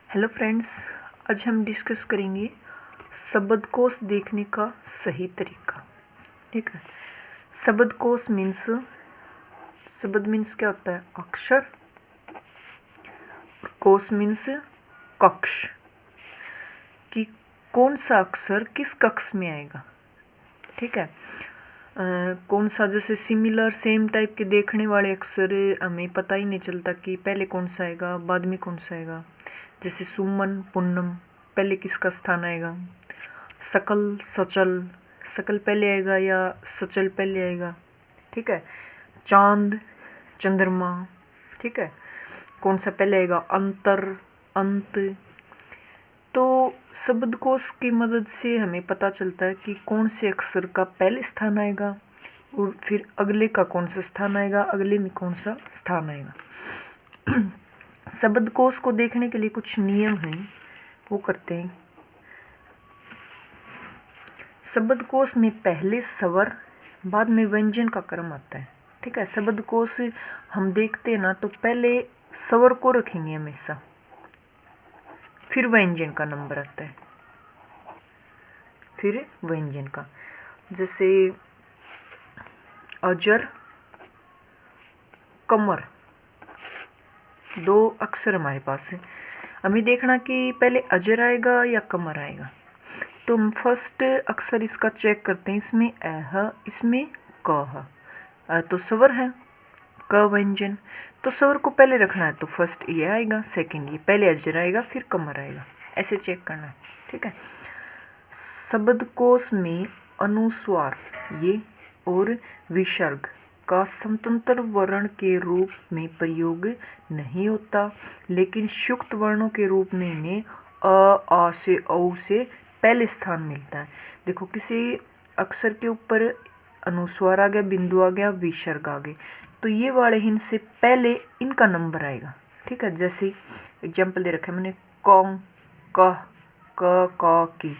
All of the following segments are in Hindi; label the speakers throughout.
Speaker 1: हेलो फ्रेंड्स, आज हम डिस्कस करेंगे शब्दकोश देखने का सही तरीका। ठीक है। शब्दकोश शब्द मीन्स क्या होता है? अक्षर। कोश मीन्स कक्ष, कि कौन सा अक्षर किस कक्ष में आएगा। ठीक है। कौन सा, जैसे सिमिलर सेम टाइप के देखने वाले अक्षर हमें पता ही नहीं चलता कि पहले कौन सा आएगा बाद में कौन सा आएगा। जैसे सुमन पुन्नम, पहले किसका स्थान आएगा? सकल सचल, सकल पहले आएगा या सचल पहले आएगा। ठीक है। चांद चंद्रमा। ठीक है। कौन सा पहले आएगा? अंतर अंत। तो शब्दकोश की मदद से हमें पता चलता है कि कौन से अक्षर का पहले स्थान आएगा और फिर अगले का कौन सा स्थान आएगा, अगले में कौन सा स्थान आएगा। शब्दकोश को देखने के लिए कुछ नियम हैं, वो करते हैं। शब्दकोश में पहले स्वर बाद में व्यंजन का क्रम आता है। ठीक है। शब्दकोश हम देखते हैं ना, तो पहले स्वर को रखेंगे हमेशा, फिर व्यंजन का नंबर आता है, फिर व्यंजन का। जैसे अजर कमर, दो अक्षर हमारे पास है। हमें देखना कि पहले अजर आएगा या कमर आएगा। तो हम फर्स्ट अक्षर इसका चेक करते हैं। इसमें अह, इसमें क है। तो स्वर है क व्यंजन, तो स्वर को पहले रखना है। तो फर्स्ट ये आएगा, सेकंड ये, पहले अजर आएगा फिर कमर आएगा, ऐसे चेक करना है। ठीक है। शब्दकोश में अनुस्वार ये और विसर्ग का स्वतंत्र वर्ण के रूप में प्रयोग नहीं होता, लेकिन सुक्त वर्णों के रूप में इन्हें अ, आ से, औ से पहले स्थान मिलता है। देखो, किसी अक्षर के ऊपर अनुस्वार आ गया, बिंदु आ गया, विसर्ग आ गए, तो ये वाले इनसे पहले इनका नंबर आएगा। ठीक है। जैसे एग्जाम्पल दे रखा है मैंने, कौन, क, की,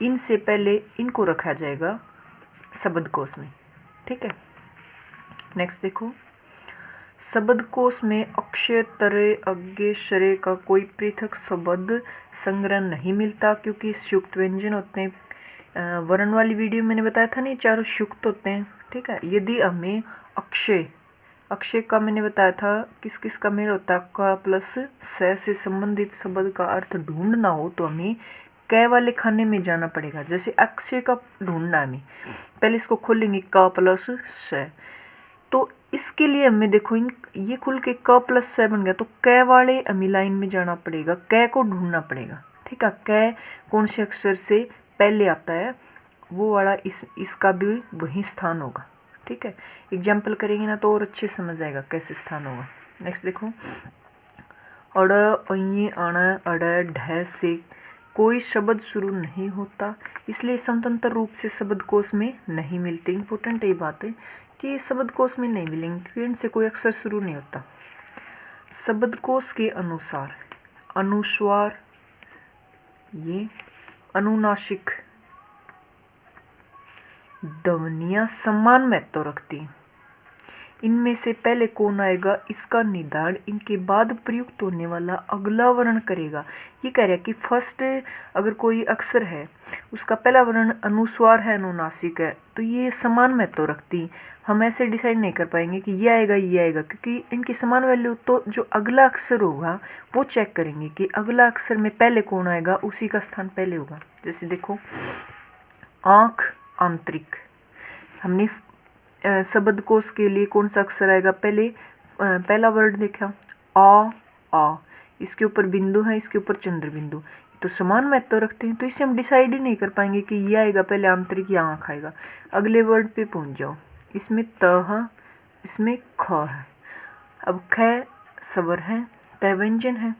Speaker 1: इनसे पहले इनको रखा जाएगा शब्दकोश में। ठीक है। नेक्स्ट देखो, शब्दकोश में अक्षय तरे अज्ञे शरे का कोई पृथक शब्द संग्रह नहीं मिलता, क्योंकि सुक्त व्यंजन होते हैं। वर्ण वाली वीडियो मैंने बताया था नहीं, चारों सुक्त होते हैं। ठीक है। यदि हमें अक्षय का मैंने बताया था किस किस का मेल होता है, क प्लस से संबंधित शब्द का अर्थ ढूंढना हो तो हमें क वाले खाने में जाना पड़ेगा। जैसे अक्षय का ढूंढना, हमें पहले इसको खोलेंगे क प्लस से, तो इसके लिए हमें देखो ये खुल के क प्लस से बन गया, तो क वाले हमें लाइन में जाना पड़ेगा, क को ढूंढना पड़ेगा। ठीक है। क कौन से अक्षर से पहले आता है, वो वाला इसका भी वही स्थान होगा। ठीक है। एग्जाम्पल करेंगे ना तो और अच्छे समझ आएगा कैसे स्थान होगा। नेक्स्ट देखो, अड़ अई अण अड़ ढ से कोई शब्द शुरू नहीं होता, इसलिए स्वतंत्र रूप से शब्दकोश में नहीं मिलते। इंपॉर्टेंट ये बात है कि शब्दकोश में नहीं मिलेंगे क्योंकि इनसे कोई अक्षर शुरू नहीं होता। शब्दकोश के अनुसार अनुस्वार ये, अनुनासिक ध्वनियाँ समान महत्व रखती हैं। इनमें से पहले कौन आएगा, इसका निर्धारण इनके बाद प्रयुक्त होने वाला अगला वर्ण करेगा। ये कह रहा है कि फर्स्ट अगर कोई अक्षर है, उसका पहला वर्ण अनुस्वार है, अनुनासिक है, तो ये समान महत्व रखती। हम ऐसे डिसाइड नहीं कर पाएंगे कि ये आएगा ये आएगा, क्योंकि इनकी समान वैल्यू। तो जो अगला अक्षर होगा वो चेक करेंगे कि अगला अक्षर में पहले कौन आएगा, उसी का स्थान पहले होगा। जैसे देखो, आँख आंतरिक, हमने शब्दकोश के लिए कौन सा अक्षर आएगा, पहले पहला वर्ड देखा आ, इसके ऊपर बिंदु है, इसके ऊपर चंद्र बिंदु, तो समान महत्व रखते हैं। तो इसे हम डिसाइड ही नहीं कर पाएंगे कि ये आएगा पहले आंतरिक या आँख आएगा। अगले वर्ड पे पहुंच जाओ, इसमें त है, इसमें ख है। अब ख स्वर है, त व्यंजन है,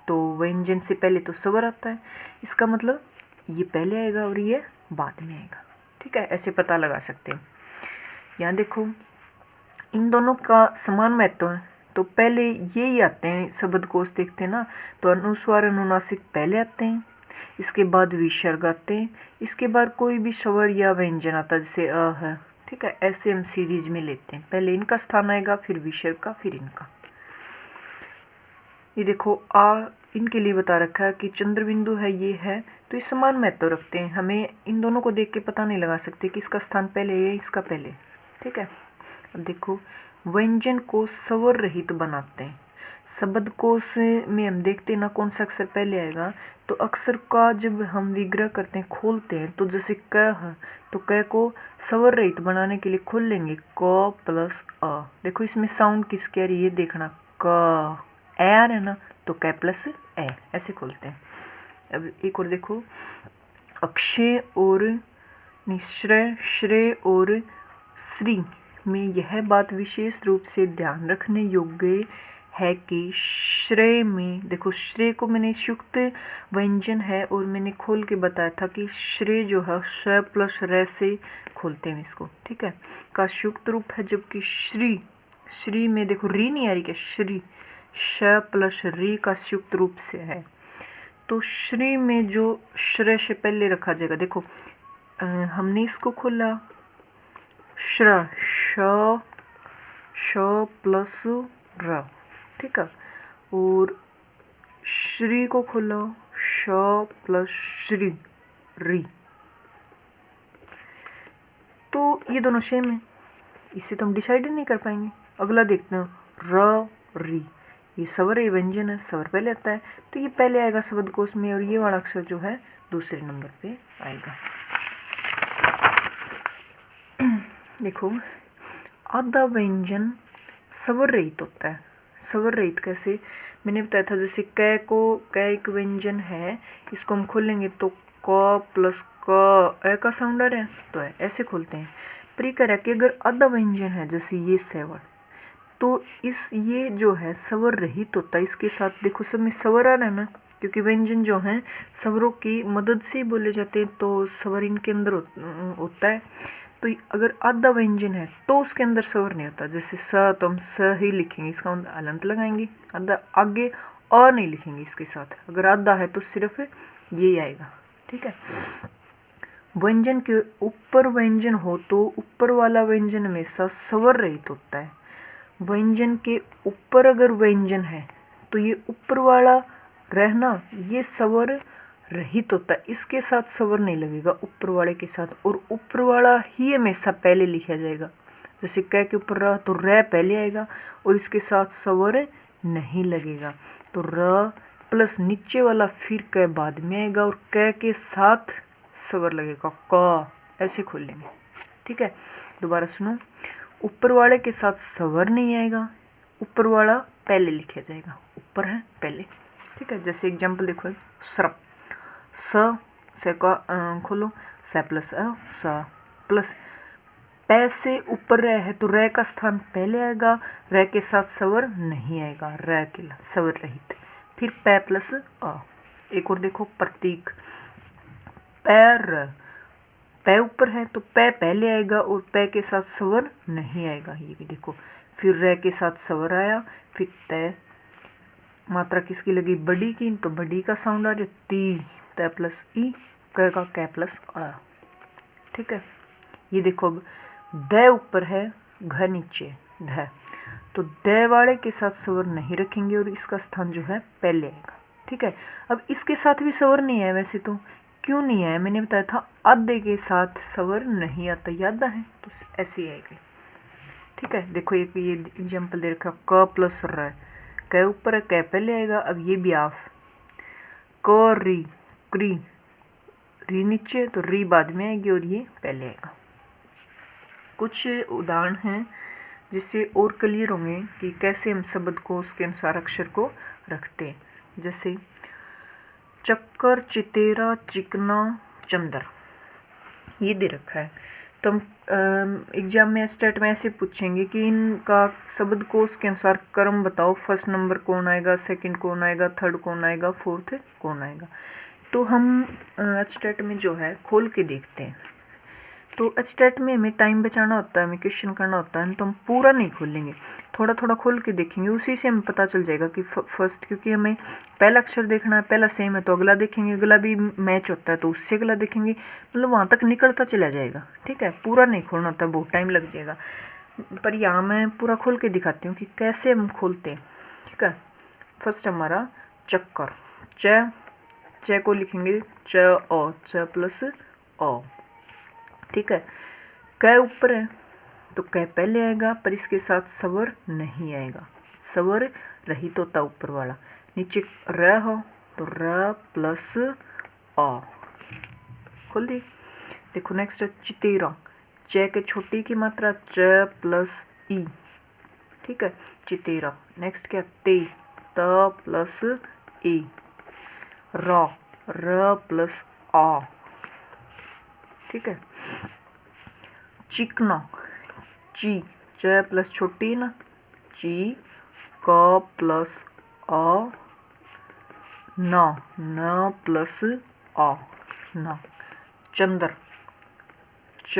Speaker 1: तो व्यंजन से पहले तो स्वर आता है, इसका मतलब ये पहले आएगा और ये बाद में आएगा। ठीक है। ऐसे पता लगा सकते हैं। यहाँ देखो, इन दोनों का समान महत्व है, तो पहले ये ही आते हैं। शब्दकोश देखते हैं ना, तो अनुस्वार अनुनासिक पहले आते हैं, इसके बाद विसर्ग आते हैं, इसके बाद कोई भी स्वर या व्यंजन आता है, जैसे अ है। ठीक है। ऐसे हम सीरीज में लेते हैं, पहले इनका स्थान आएगा, फिर विसर्ग का, फिर इनका। ये देखो इनके लिए बता रखा है कि चंद्र बिंदु है, ये है, तो ये समान महत्व रखते हैं। हमें इन दोनों को देख के पता नहीं लगा सकते कि इसका स्थान पहले है इसका पहले। ठीक है, अब देखो व्यंजन को स्वर रहित बनाते हैं। शब्दकोश में हम देखते हैं ना कौन सा अक्षर पहले आएगा, तो अक्षर का जब हम विग्रह करते हैं, खोलते हैं, तो जैसे क है तो क को स्वर रहित बनाने के लिए खोल लेंगे क प्लस अ। देखो इसमें साउंड किसकी आ रही है देखना, क ए आ रहा है ना, तो क प्लस ए ऐसे खोलते हैं। अब एक और देखो, अक्षय और निश्रय, श्रेय और श्री में यह बात विशेष रूप से ध्यान रखने योग्य है कि श्रेय में, देखो श्रेय को मैंने शुक्त व्यंजन है और मैंने खोल के बताया था कि श्रेय जो है श प्लस रे से खोलते हैं इसको। ठीक है, का शुक्त रूप है, जबकि श्री में देखो री नहीं आ रही क्या, श्री श प्लस री का शुक्त रूप से है। तो श्री में जो श्रेय से पहले रखा जाएगा, देखो हमने इसको खोला श्र श प्लस र। ठीक है, और श्री को खोला श प्लस श्री री, तो ये दोनों सेम है, इससे तो हम डिसाइड ही नहीं कर पाएंगे। अगला देखते हैं र री, ये स्वर ये व्यंजन है, स्वर पहले आता है तो ये पहले आएगा शब्दकोश में, और ये वाला अक्षर जो है दूसरे नंबर पे आएगा। देखो आधा व्यंजन स्वर रहित होता है। स्वर रहित कैसे, मैंने बताया था, जैसे क एक व्यंजन है, इसको हम खोलेंगे तो क प्लस क ए का साउंड आ रहा है तो है, ऐसे खोलते हैं। पर ये कह रहा है कि अगर आधा व्यंजन है जैसे ये सेवर, तो ये जो है स्वर रहित होता है। इसके साथ देखो सब में स्वर आ रहा है ना, क्योंकि व्यंजन जो हैं स्वरों की मदद से बोले जाते हैं, तो स्वर इनके अंदर होता है। तो अगर आधा व्यंजन है तो उसके अंदर स्वर नहीं होता, जैसे स तो हम स ही लिखेंगे, इसका हलंत लगाएंगे, आधा आगे अ नहीं लिखेंगे इसके साथ। अगर आधा है तो सिर्फ ये आएगा। ठीक है, व्यंजन के ऊपर व्यंजन हो तो ऊपर वाला व्यंजन हमेशा स्वर रहित होता है। व्यंजन के ऊपर अगर व्यंजन है तो ये ऊपर वाला रहना ये स्वर रहित होता है, इसके साथ स्वर नहीं लगेगा ऊपर वाले के साथ, और ऊपर वाला ही हमेशा पहले लिखा जाएगा। जैसे क के ऊपर र तो र पहले आएगा और इसके साथ स्वर नहीं लगेगा, तो र प्लस नीचे वाला फिर क बाद में आएगा और क के साथ स्वर लगेगा क, ऐसे खोल लेंगे। ठीक है, दोबारा सुनो, ऊपर वाले के साथ स्वर नहीं आएगा, ऊपर वाला पहले लिखा जाएगा, ऊपर है पहले। ठीक है, जैसे एग्जाम्पल देखो, सर्प, से का खोलो स प्लस अ स प्लस पै से ऊपर रह है तो रह का स्थान पहले आएगा, रह के साथ स्वर नहीं आएगा, रह के स्वर रहित, फिर पै प्लस अ। एक और देखो प्रतीक, पैर, पै ऊपर है तो पै पहले आएगा और पै के साथ स्वर नहीं आएगा, ये भी देखो। फिर रह के साथ स्वर आया, फिर तय, मात्रा किसकी लगी बड़ी की, तो बड़ी का साउंड आ रहा है ती, तय प्लस ई, क का कै प्लस आ। ठीक है, ये देखो अब द ऊपर है घ नीचे ध, तो द वाले के साथ स्वर नहीं रखेंगे और इसका स्थान जो है पहले आएगा। ठीक है, अब इसके साथ भी स्वर नहीं है, वैसे तो क्यों नहीं आया, मैंने बताया था आधे के साथ स्वर नहीं आता, याद है, तो ऐसे ही आएगी। ठीक है, देखो एक ये एग्जाम्पल दे रखा, क प्लस र, क ऊपर है क पहले आएगा, अब ये भी आफ, क री क्री, री नीचे तो री बाद में आएगी और ये पहले आएगा। कुछ उदाहरण हैं जिससे और क्लियर होंगे कि कैसे हम शब्द को उसके अनुसार अक्षर को रखते हैं। जैसे चक्कर, चितेरा, चिकना, चंदर, ये दे रखा है, तो हम एग्जाम में स्टेट में ऐसे पूछेंगे कि इनका शब्दकोश के अनुसार क्रम बताओ, फर्स्ट नंबर कौन आएगा, सेकंड कौन आएगा, थर्ड कौन आएगा, फोर्थ कौन आएगा। तो हम स्टेट में जो है खोल के देखते हैं, तो स्टेट में हमें टाइम बचाना होता है, हमें क्वेश्चन करना होता है, तो हम पूरा नहीं खोलेंगे, थोड़ा थोड़ा खोल के देखेंगे, उसी से हमें पता चल जाएगा कि फर्स्ट, क्योंकि हमें पहला अक्षर देखना है, पहला सेम है तो अगला देखेंगे, अगला भी मैच होता है तो उससे अगला देखेंगे, मतलब वहाँ तक निकलता चला जाएगा। ठीक है, पूरा नहीं खोलना होता, बहुत टाइम लग जाएगा, पर यहाँ मैं पूरा खोल के दिखाती हूँ कि कैसे हम खोलते हैं। ठीक है, फर्स्ट हमारा चक्कर, च को लिखेंगे च प्लस अ, ठीक है। क ऊपर है तो क पहले आएगा, पर इसके साथ स्वर नहीं आएगा, स्वर रहित होता ऊपर वाला। नीचे र हो तो र प्लस अ, खोल दी। देखो नेक्स्ट चितेरा, च के छोटी की मात्रा च प्लस ई, ठीक है, चितेरा। नेक्स्ट क्या ते, त प्लस ए, र प्लस आ, ठीक है। चिकना, ची, च प्लस छोटी ना, ची, क प्लस अ, न प्लस आ, न। चंदर, च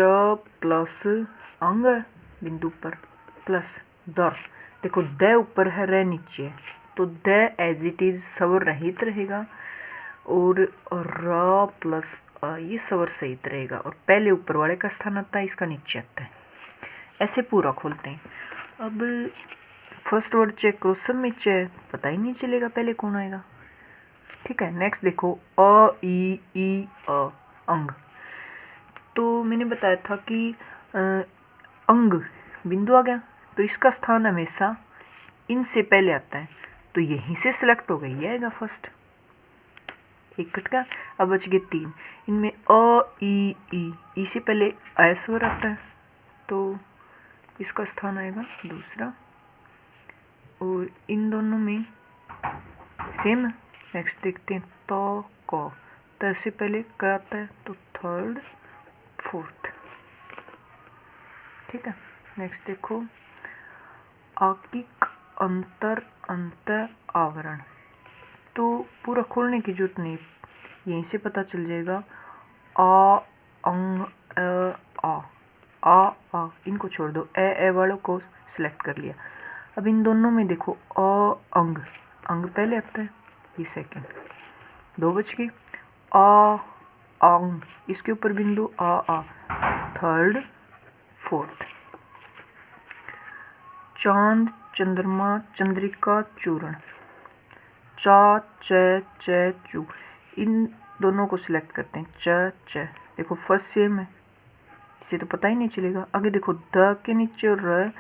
Speaker 1: प्लस अंग बिंदु पर प्लस दर। देखो द ऊपर है, र नीचे है, तो द एज इट इज स्वर रहित रहेगा, और र प्लस ये स्वर सहित रहेगा, और पहले ऊपर वाले का स्थान आता है, इसका नीचे आता है। ऐसे पूरा खोलते हैं। अब फर्स्ट वर्ड चेक करो, सब में च पता ही नहीं चलेगा पहले कौन आएगा, ठीक है। नेक्स्ट देखो अ ई अ, अंग। तो मैंने बताया था कि अंग बिंदु आ गया तो इसका स्थान हमेशा इनसे पहले आता है, तो यहीं से सिलेक्ट हो गई, ये आएगा फर्स्ट, एक कट का। अब बच गए 3, इनमें अ ई से पहले अ स्वर आता है, तो इसका स्थान आएगा दूसरा, और इन दोनों में सेम। नेक्स्ट देखते हैं तो क, तो से पहले क आता है, तो थर्ड फोर्थ, ठीक है। नेक्स्ट देखो आकिक, अंतर, अंत, आवरण। तो पूरा खोलने की जरूरत नहीं, यहीं से पता चल जाएगा। आ अंग आ इनको छोड़ दो, ए वालों को सिलेक्ट कर लिया। अब इन दोनों में देखो अंग पहले आता है, ये सेकंड, 2 बच गए। अंग, इसके ऊपर बिंदु आ, थर्ड फोर्थ। चांद, चंद्रमा, चंद्रिका, चूर्ण, च चू, इन दोनों को सिलेक्ट करते हैं। च देखो फर्स्ट सेम है, इसे तो पता ही नहीं चलेगा। आगे देखो द के नीचे र,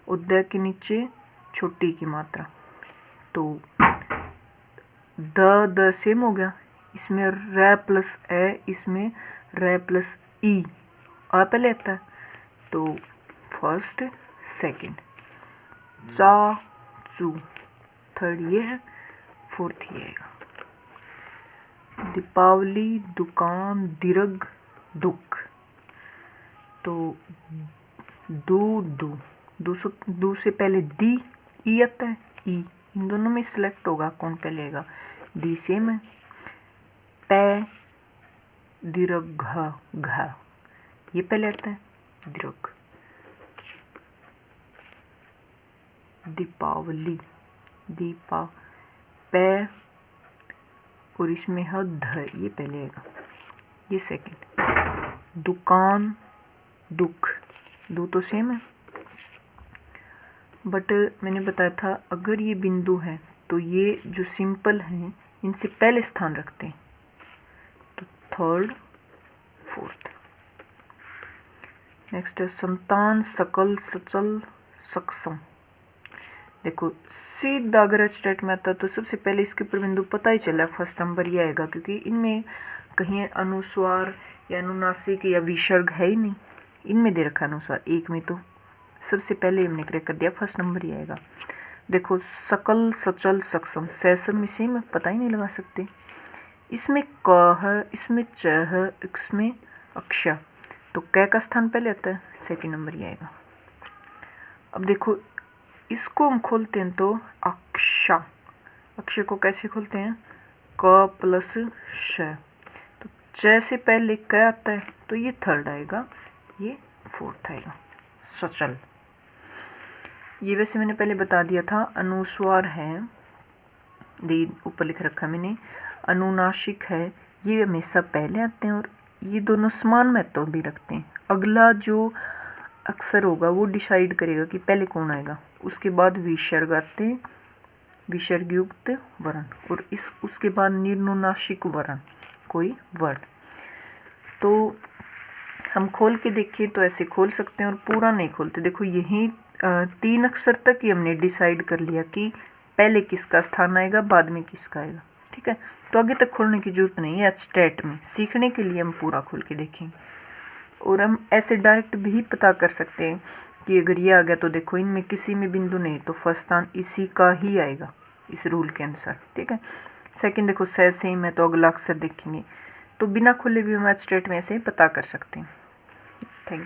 Speaker 1: और द के नीचे छोटी की मात्रा, तो द सेम हो गया, इसमें र प्लस ए, इसमें र प्लस ई, आ पहले आता है, तो फर्स्ट सेकंड। चा चू, थर्ड ये है, फोर्थ ये है। दीपावली, दुकान, दीर्घ, दुख, तो दू से पहले दी ई आता है, ई, इन दोनों में सिलेक्ट होगा कौन पहले आएगा, दी सेम है। पै, दीर्घ घ, ये पहले आता है, दीर्घ। दीपावली, दीपा, पै, और इसमें है ध, ये पहले आएगा, ये सेकंड। दुकान, दुख, दो तो सेम है, बट मैंने बताया था अगर ये बिंदु है तो ये जो सिंपल हैं इनसे पहले स्थान रखते हैं, तो थर्ड फोर्थ। नेक्स्ट है संतान, सकल, सचल, सक्षम। देखो सीधा अगर स्टेट में आता तो सबसे पहले इसके ऊपर बिंदु पता ही चला, फर्स्ट नंबर ये आएगा, क्योंकि इनमें कहीं अनुस्वार या अनुनासिक या विसर्ग है ही नहीं, इनमें दे रखा अनुस्वार, एक में तो सबसे पहले हमने क्रैक कर दिया, फर्स्ट नंबर ही आएगा। देखो सकल, सचल, सक्षम, सैसम में सेम पता ही नहीं लगा सकते, इसमें क है, इसमें च है, इसमें अक्षा, तो क का स्थान पहले आता है, सेकंड नंबर ही आएगा। अब देखो इसको हम खोलते हैं तो अक्षा, अक्षर को कैसे खोलते हैं, क प्लस श, तो च से पहले क आता है तो ये थर्ड आएगा, ये फोर्थ आएगा। सचल, ये वैसे मैंने पहले बता दिया था, अनुस्वार है, ऊपर लिख रखा मैंने, अनुनासिक है, ये हमेशा पहले आते हैं, और ये दोनों समान महत्व भी रखते हैं। अगला जो अक्षर होगा वो डिसाइड करेगा कि पहले कौन आएगा, उसके बाद विसर्ग आते हैं, विसर्ग युक्त वर्ण, और इस उसके बाद निर्नुनासिक वर्ण कोई वर्ण। तो हम खोल के देखिए तो ऐसे खोल सकते हैं और पूरा नहीं खोलते। देखो यही 3 अक्षर तक ही हमने डिसाइड कर लिया कि पहले किसका स्थान आएगा, बाद में किसका आएगा। ठीक है, तो आगे तक खोलने की जरूरत नहीं है। स्टेट में सीखने के लिए हम पूरा खोल के देखेंगे, और हम ऐसे डायरेक्ट भी पता कर सकते हैं कि अगर ये आ गया तो देखो इनमें किसी में बिंदु नहीं तो फर्स्ट स्थान इसी का ही आएगा इस रूल के अनुसार। ठीक है, सेकंड देखो सेम है तो अगला अक्षर देखेंगे। तो बिना खोले भी हम स्टेट में ऐसे पता कर सकते हैं। Thank you.